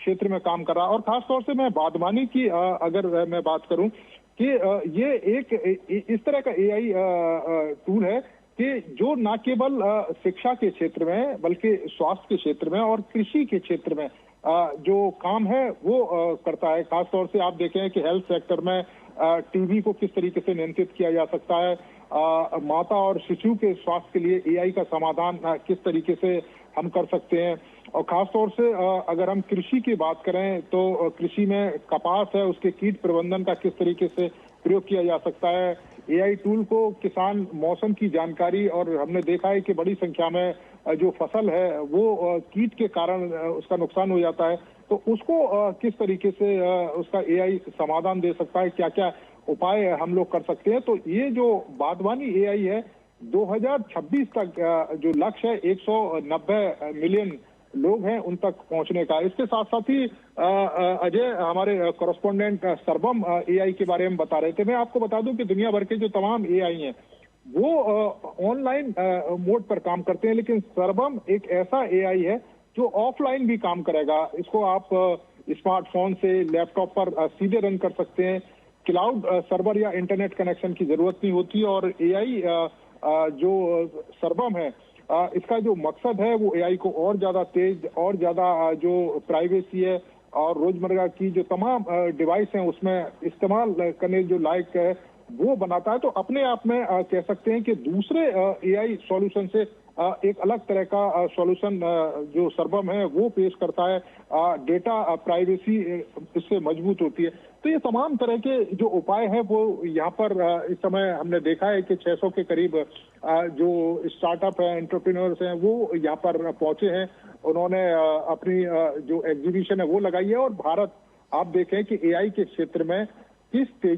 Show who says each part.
Speaker 1: क्षेत्र में काम कर रहा है। और खासतौर से मैं बागवानी की अगर मैं बात करूं कि ये एक इस तरह का एआई टूल है कि जो न केवल शिक्षा के क्षेत्र में बल्कि स्वास्थ्य के क्षेत्र में और कृषि के क्षेत्र में जो काम है वो करता है। खासतौर से आप देखें कि हेल्थ सेक्टर में टीबी को किस तरीके से नियंत्रित किया जा सकता है, माता और शिशु के स्वास्थ्य के लिए एआई का समाधान किस तरीके से हम कर सकते हैं। और खासतौर से अगर हम कृषि की बात करें तो कृषि में कपास है उसके कीट प्रबंधन का किस तरीके से प्रयोग किया जा सकता है। एआई टूल को किसान मौसम की जानकारी, और हमने देखा है कि बड़ी संख्या में जो फसल है वो कीट के कारण उसका नुकसान हो जाता है, तो उसको किस तरीके से उसका एआई समाधान दे सकता है, क्या क्या उपाय हम लोग कर सकते हैं। तो ये जो बागवानी एआई है 2026 तक जो लक्ष्य है 190 मिलियन लोग हैं उन तक पहुंचने का। इसके साथ साथ ही अजय हमारे कॉरेस्पोंडेंट सरबम एआई के बारे में बता रहे थे। मैं आपको बता दूं कि दुनिया भर के जो तमाम एआई हैं वो ऑनलाइन मोड पर काम करते हैं, लेकिन सरबम एक ऐसा एआई है जो ऑफलाइन भी काम करेगा। इसको आप स्मार्टफोन से लैपटॉप पर सीधे रन कर सकते हैं। क्लाउड सर्वर या इंटरनेट कनेक्शन की जरूरत नहीं होती। और एआई जो सरबम है इसका जो मकसद है वो एआई को और ज्यादा तेज और ज्यादा जो प्राइवेसी है और रोजमर्रा की जो तमाम डिवाइस हैं उसमें इस्तेमाल करने जो लायक है वो बनाता है। तो अपने आप में कह सकते हैं कि दूसरे एआई सॉल्यूशन से एक अलग तरह का सॉल्यूशन जो सरबम है वो पेश करता है। डेटा प्राइवेसी इससे मजबूत होती है। तो ये तमाम तरह के जो उपाय हैं वो यहाँ पर इस समय हमने देखा है कि 600 के करीब जो स्टार्टअप है, एंटरप्रेन्योर्स हैं वो यहाँ पर पहुंचे हैं। उन्होंने अपनी जो एग्जीबिशन है वो लगाई है। और भारत आप देखें कि एआई के क्षेत्र में किस